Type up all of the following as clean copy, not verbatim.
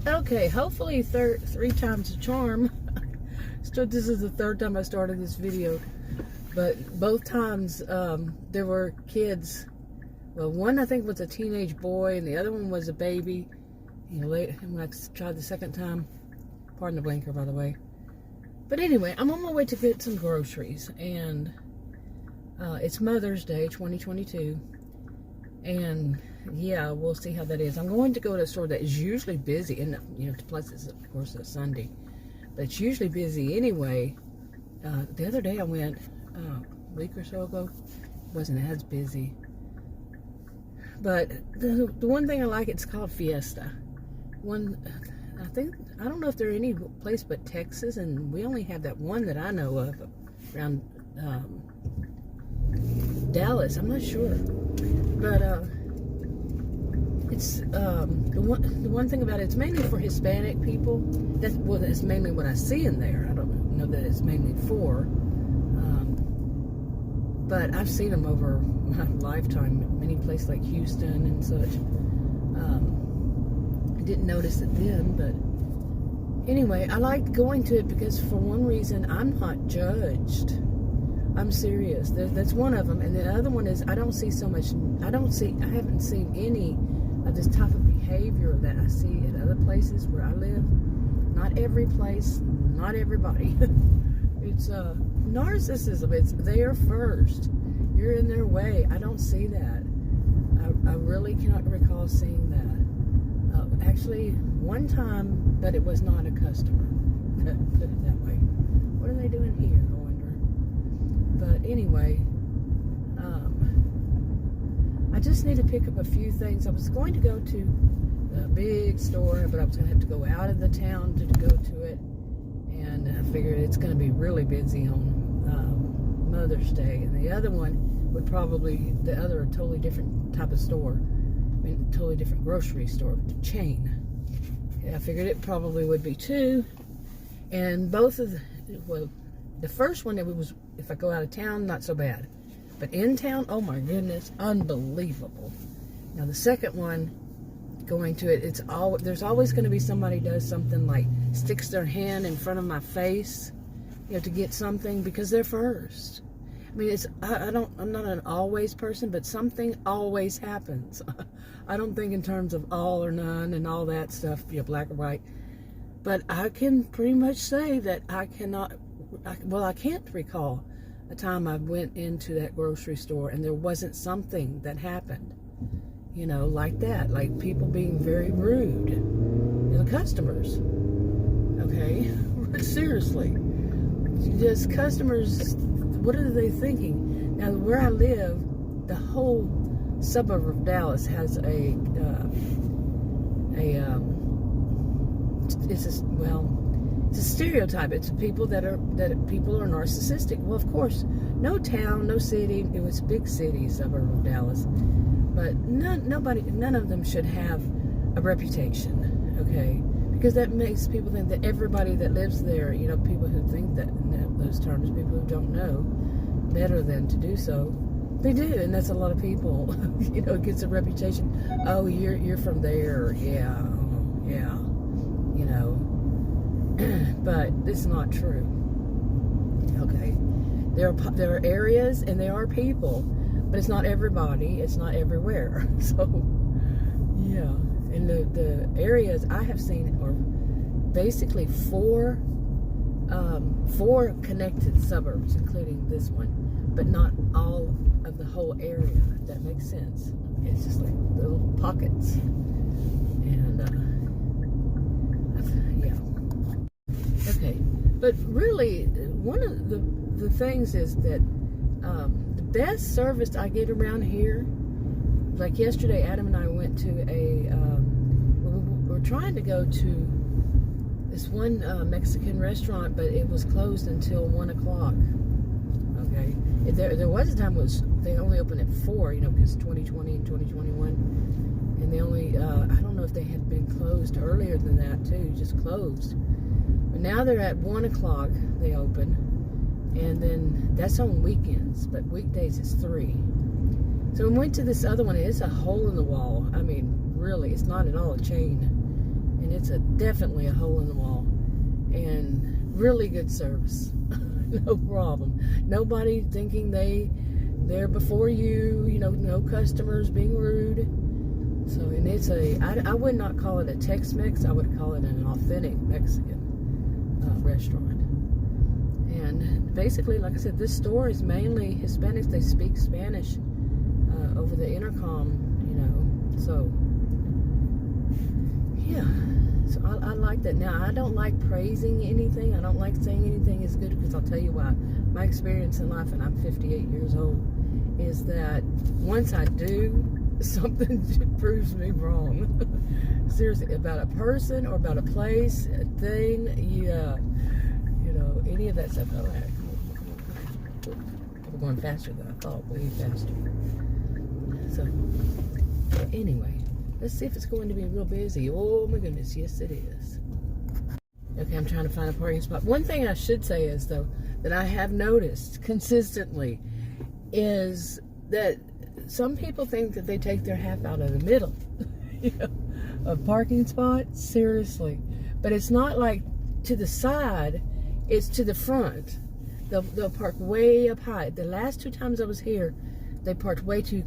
Okay, hopefully three times a charm. So this is the third time I started this video, but both times there were kids. Well, one I think was a teenage boy, and the other one was a baby. You know, when I tried the second time, pardon the blinker, by the way. But anyway, I'm on my way to get some groceries, and it's Mother's Day 2022, and yeah, we'll see how that is. I'm going to go to a store that is usually busy, and you know, plus it's of course a Sunday, but it's usually busy anyway. The other day I went a week or so ago, it wasn't as busy. But the one thing I like, it's called Fiesta. I don't know if there are any place but Texas, and we only have that one that I know of around Dallas. I'm not sure, but it's the one thing about it, it's mainly for Hispanic people. That's mainly what I see in there. I don't know that it's mainly for, but I've seen them over my lifetime, many places like Houston and such. I didn't notice it then, but anyway, I like going to it because for one reason, I'm not judged. I'm serious. That's one of them, and the other one is I haven't seen any of this type of behavior that I see in other places where I live. Not every place, not everybody. It's narcissism. It's there first. You're in their way. I don't see that. I really cannot recall seeing that. Actually, one time, but it was not a customer. Put it that way. What are they doing here, I wonder? But anyway, I just need to pick up a few things. I was going to go to a big store, but I was going to have to go out of the town to go to it. And I figured it's going to be really busy on Mother's Day. And the other one would probably, a totally different type of store. I mean, totally different grocery store, chain. Yeah, I figured it probably would be too. And both of the first one, it was, if I go out of town, not so bad. But in town, oh my goodness, unbelievable. Now the second one, going to it, there's always going to be somebody does something like sticks their hand in front of my face, you know, to get something because they're first. I mean, I'm not an always person, but something always happens. I don't think in terms of all or none and all that stuff, you know, black or white. But I can pretty much say that I can't recall a time I went into that grocery store and there wasn't something that happened, you know, like that. Like people being very rude. You know, customers. Okay? Seriously. Just customers, what are they thinking? Now, where I live, the whole suburb of Dallas has it's a stereotype. It's people that people are narcissistic. Well, of course, no town, no city. It was a big city, suburb of Dallas, but none of them should have a reputation. Okay. Because that makes people think that everybody that lives there, you know, people who think that in those terms, people who don't know better than to do so, they do, and that's a lot of people. You know, it gets a reputation. Oh, you're from there, yeah, you know. But it's not true. Okay, there are areas and there are people, but it's not everybody. It's not everywhere. So, yeah. And the areas I have seen are basically four connected suburbs, including this one, but not all of the whole area, if that makes sense. It's just like little pockets. And, yeah. Okay. But really, one of the things is that the best service I get around here, like yesterday, Adam and I went to we're trying to go to this one Mexican restaurant, but it was closed until 1 o'clock. Okay, there was a time they only opened at 4, you know, because 2020 and 2021, and they only I don't know if they had been closed earlier than that too, just closed. But now they're at 1 o'clock. They open, and then that's on weekends, but weekdays it's 3. So we went to this other one, and it's a hole in the wall. I mean, really, it's not at all a chain. and it's definitely a hole in the wall, and really good service. No problem. Nobody thinking they're before you, no customers being rude. So, and it's I would not call it a Tex-Mex, I would call it an authentic Mexican restaurant. And basically, like I said, this store is mainly Hispanics. They speak Spanish over the intercom, so yeah. So I like that. Now, I don't like praising anything. I don't like saying anything is good, because I'll tell you why. My experience in life, and I'm 58 years old, is that once I do, something proves me wrong. Seriously, about a person or about a place, a thing, yeah. Any of that stuff. All right, come on. We're going faster than I thought, way faster. So, anyway, let's see if it's going to be real busy. Oh my goodness, yes it is. Okay, I'm trying to find a parking spot. One thing I should say is, though, that I have noticed consistently is that some people think that they take their half out of the middle of parking spots. Seriously. But it's not like to the side, it's to the front. They'll park way up high. The last 2 times I was here, they parked way too,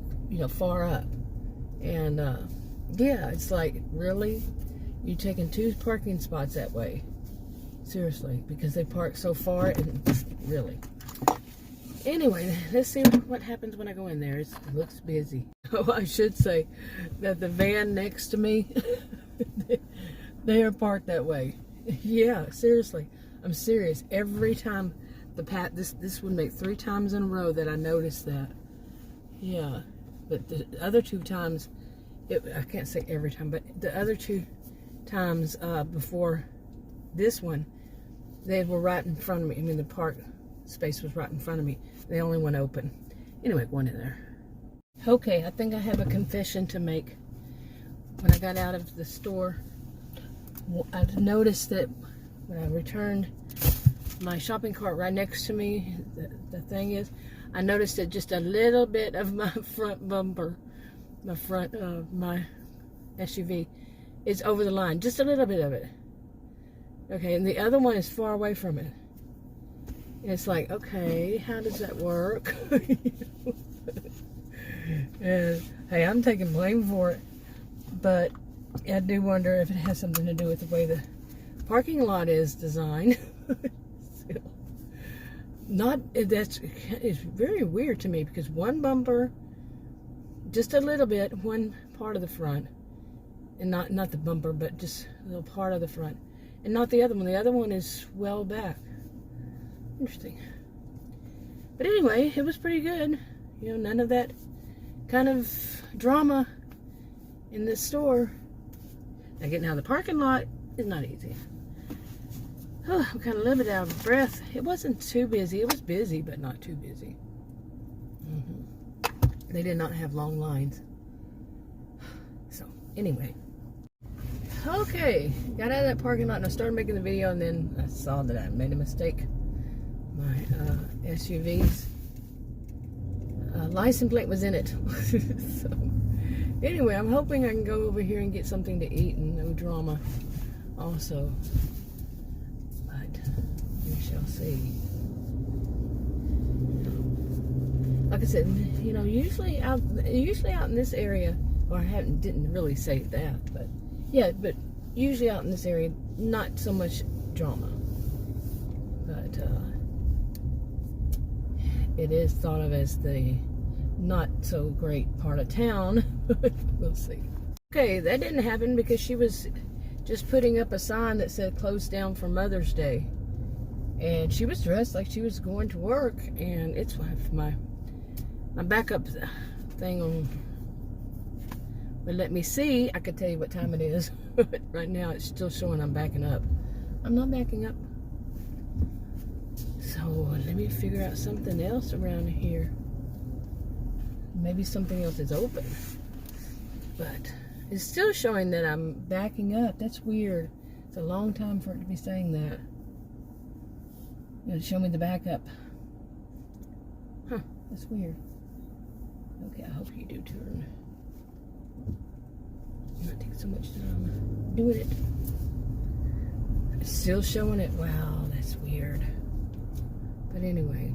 far up. And, yeah, it's like, really? You're taking 2 parking spots that way? Seriously, because they park so far, and really. Anyway, let's see what happens when I go in there. It looks busy. Oh, I should say that the van next to me, they are parked that way. Yeah, seriously. I'm serious. Every time this would make 3 times in a row that I noticed that. Yeah. But the other 2 times, I can't say every time, but the other 2 times before this one, they were right in front of me. I mean, the park space was right in front of me. The only one open. Anyway, going in there. Okay, I think I have a confession to make. When I got out of the store, I noticed that when I returned my shopping cart right next to me, the thing is, I noticed that just a little bit of my front bumper, the front of my SUV, is over the line. Just a little bit of it. Okay, and the other one is far away from it. And it's like, okay, how does that work? And hey, I'm taking blame for it, but I do wonder if it has something to do with the way the parking lot is designed. It's very weird to me, because one bumper, just a little bit, one part of the front, and not the bumper, but just a little part of the front, and not the other one. The other one is well back. Interesting. But anyway, it was pretty good. None of that kind of drama in this store. Now, getting out of the parking lot is not easy. Oh, I'm kind of a little bit out of breath. It wasn't too busy. It was busy, but not too busy. They did not have long lines. So, anyway. Okay, got out of that parking lot and I started making the video, and then I saw that I made a mistake. My SUV's license plate was in it. So, anyway, I'm hoping I can go over here and get something to eat and no drama also. But we shall see. Like I said, usually out in this area, or I didn't really say that, but yeah, but usually out in this area, not so much drama. But it is thought of as the not so great part of town. We'll see. Okay, that didn't happen because she was just putting up a sign that said closed down for Mother's Day. And she was dressed like she was going to work, and it's my backup thing would let me see. I could tell you what time it is. But right now it's still showing I'm backing up. I'm not backing up. So let me figure out something else around here. Maybe something else is open. But it's still showing that I'm backing up. That's weird. It's a long time for it to be saying that. It'll show me the backup. Huh, that's weird. Okay, I hope you do turn. Not take so much time doing it. Still showing it. Wow, that's weird. But anyway.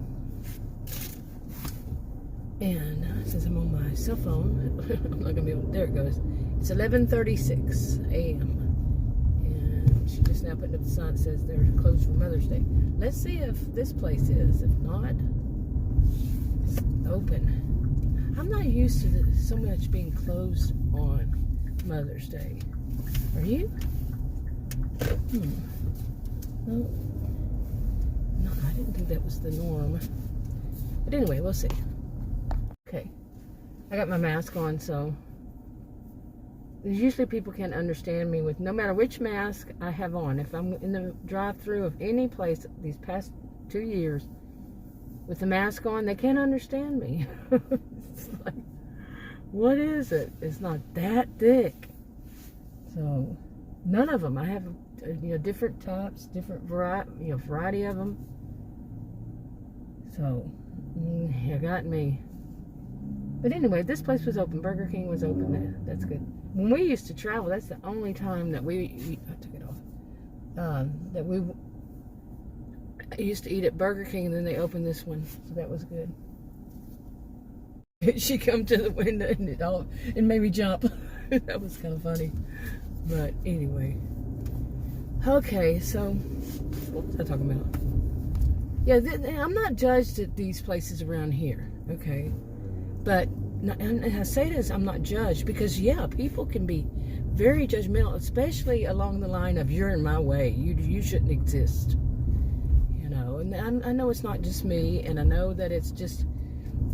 And since I'm on my cell phone, I'm not going to be able, there it goes. It's 11:36 a.m. And she just now putting up the sign that says they're closed for Mother's Day. Let's see if this place is. If not, it's open. I'm not used to so much being closed on Mother's Day. Are you? No, I didn't think that was the norm. But anyway, we'll see. Okay, I got my mask on, so usually people can't understand me with no matter which mask I have on. If I'm in the drive-thru of any place these past 2 years with the mask on, they can't understand me. It's like, what is it? It's not that thick. So none of them. I have different types, different variety of them. So you got me. But anyway, this place was open. Burger King was open. That's good. When we used to travel, that's the only time that I took it off. That we used to eat at Burger King, and then they opened this one, so that was good. She come to the window and it made me jump. That was kind of funny. But anyway, okay. So what was I talking about? Yeah, I'm not judged at these places around here. Okay. But, and I say this, I'm not judged, because, yeah, people can be very judgmental, especially along the line of, you're in my way, you shouldn't exist, and I know it's not just me, and I know that it's just,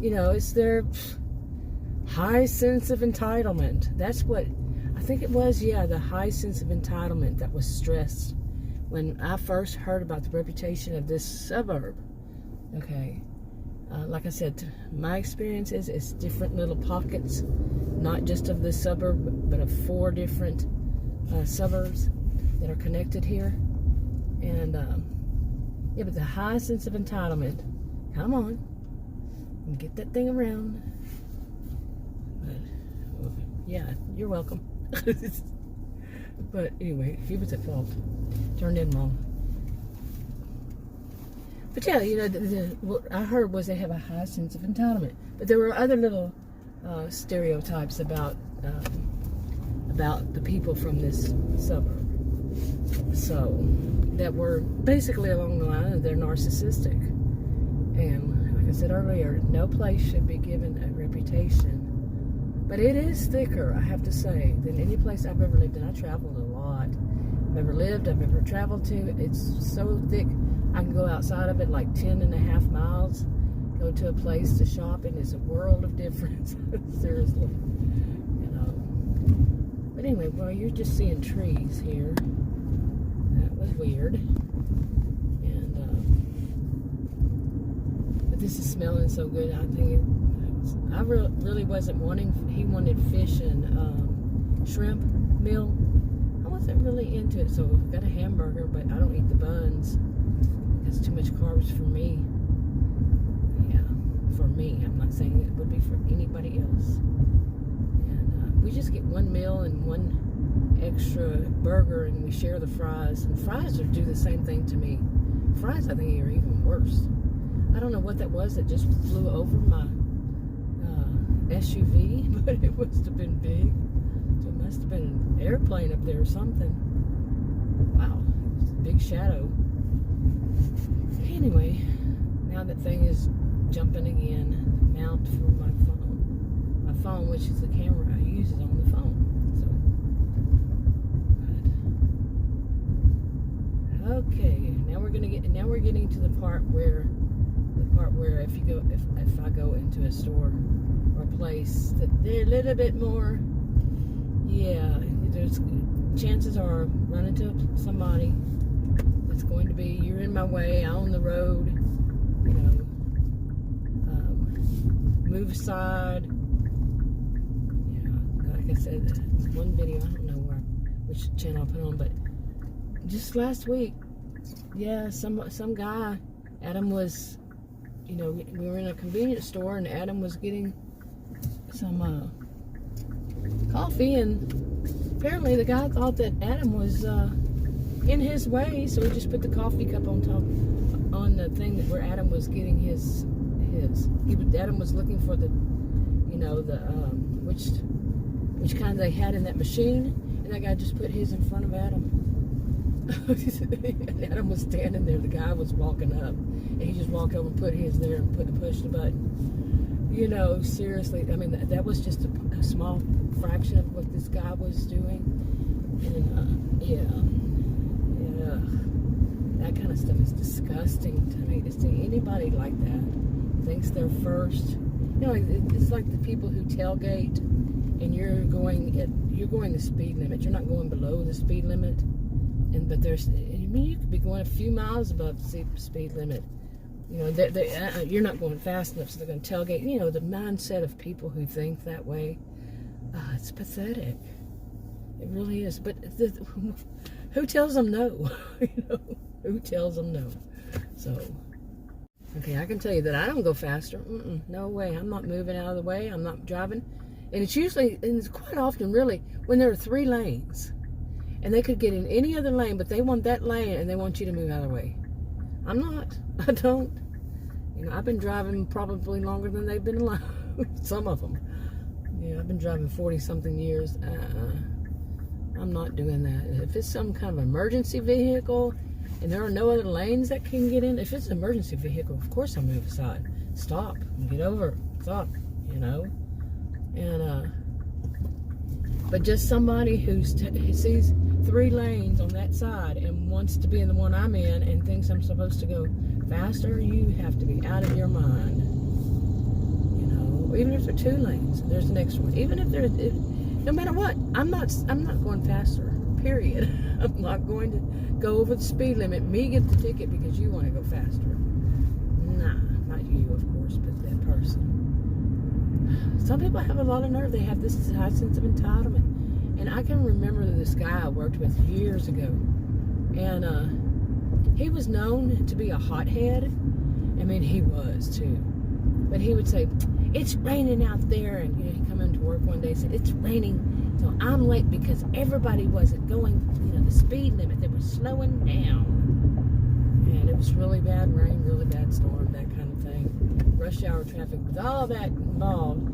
it's their high sense of entitlement. That's what, I think it was, the high sense of entitlement that was stressed when I first heard about the reputation of this suburb, okay. Like I said, my experience is it's different little pockets, not just of this suburb, but of 4 different suburbs that are connected here. And, but the high sense of entitlement, come on, and get that thing around. But, yeah, you're welcome. But anyway, he was at fault. Turned in wrong. But yeah, what I heard was they have a high sense of entitlement. But there were other little stereotypes about the people from this suburb. So that were basically along the line of they're narcissistic. And like I said earlier, no place should be given a reputation. But it is thicker, I have to say, than any place I've ever lived in. I traveled a lot. I've ever lived, I've ever traveled to. It's so thick. I can go outside of it like 10.5 miles, go to a place to shop, and it's a world of difference. Seriously. But anyway, well, you're just seeing trees here. That was weird. And, but this is smelling so good. I think I really wasn't wanting, he wanted fish and shrimp meal. I wasn't really into it, so I've got a hamburger, but I don't eat the buns. It's too much carbs for me. Yeah, for me. I'm not saying it would be for anybody else. And we just get one meal and one extra burger, and we share the fries. And fries do the same thing to me. Fries, I think, are even worse. I don't know what that was that just flew over my SUV, but it must have been big. So it must have been an airplane up there or something. Wow, it was a big shadow. Anyway, now that thing is jumping again. Mount for my phone. My phone, which is the camera I use, is on the phone. So, okay, now we're getting to the part where if I go into a store or a place that they're a little bit more, there's chances are run into somebody. It's going to be, you're in my way, I'm on the road, move aside. Like I said, it's one video, I don't know which channel I put on, but just last week, some guy, Adam was, we were in a convenience store, and Adam was getting some coffee, and apparently the guy thought that Adam was in his way. So he just put the coffee cup on top, on the thing where Adam was getting his. Adam was looking for the, you know, the which kind they had in that machine, and that guy just put his in front of Adam. Adam was standing there. The guy was walking up, and he just walked over and put his there and pushed the button. You know, seriously. I mean, that was just a small fraction of what this guy was doing. And that kind of stuff is disgusting to me. To see anybody like that thinks they're first. You know, it's like the people who tailgate, and you're going the speed limit. You're not going below the speed limit. But you could be going a few miles above the speed limit. You know, you're not going fast enough, so they're going to tailgate. You know, the mindset of people who think that way, it's pathetic. It really is. But who tells them no? You know, who tells them no? So, okay, I can tell you that I don't go faster. No way. I'm not moving out of the way. I'm not driving. And it's quite often, really, when there are 3 lanes. And they could get in any other lane, but they want that lane, and they want you to move out of the way. I'm not. I don't. You know, I've been driving probably longer than they've been alive. Some of them. Yeah, I've been driving 40-something years. I'm not doing that. If it's some kind of emergency vehicle, and there are no other lanes that can get in, if it's an emergency vehicle, of course I move aside. Stop. Get over. Stop. You know? And, but just somebody who sees 3 lanes on that side and wants to be in the one I'm in and thinks I'm supposed to go faster, you have to be out of your mind. You know, even if there are 2 lanes, there's the next one. Even if there's, no matter what, I'm not going faster. Period. I'm not going to go over the speed limit. Me get the ticket because you want to go faster. Nah, not you, of course, but that person. Some people have a lot of nerve. They have this high sense of entitlement. And I can remember this guy I worked with years ago. And he was known to be a hothead. I mean, he was too. But he would say, it's raining out there. And, you know, he'd come into work one day and say, it's raining. So I'm late because everybody wasn't going, you know, the speed limit. They were slowing down. And it was really bad rain, really bad storm, that kind of thing. Rush hour traffic, with all that involved.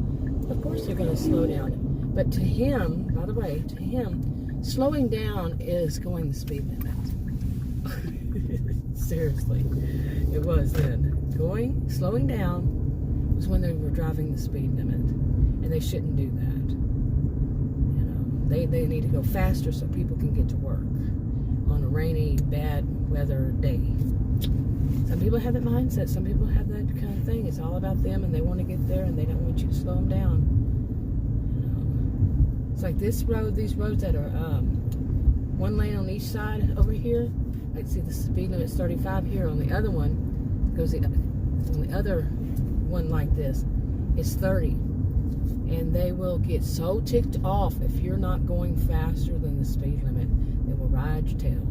Of course they're going to slow down. But to him, by the way, to him, slowing down is going the speed limit. Seriously. It was then. Slowing down was when they were driving the speed limit. And they shouldn't do that. You know, they need to go faster so people can get to work on a rainy, bad weather day. Some people have that mindset. Some people have that kind of thing. It's all about them, and they want to get there, and they don't want you to slow them down. You know, it's like this road. These roads that are 1 lane on each side over here. I see the speed limit is 35 here. On the other one, goes on the other one like this, it's 30, and they will get so ticked off if you're not going faster than the speed limit. They will ride your tail.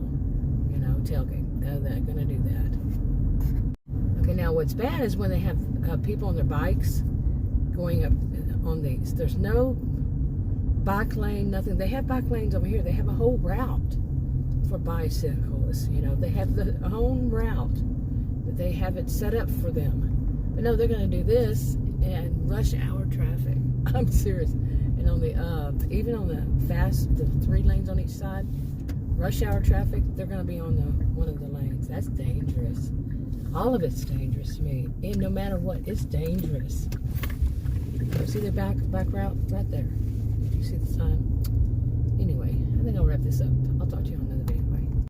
You know, tailgate. They're going to do that. Okay, now what's bad is when they have people on their bikes going up on these. There's no bike lane, nothing. They have bike lanes over here. They have a whole route for bicyclists. You know, they have their own route. They have it set up for them. But no, they're going to do this and rush hour traffic. I'm serious. And on the even on the 3 lanes on each side, rush hour traffic, they're going to be on one of the lanes. That's dangerous. All of it's dangerous to me. And no matter what, it's dangerous. See the back route right there? You see the sign? Anyway, I think I'll wrap this up. I'll talk to you on another video.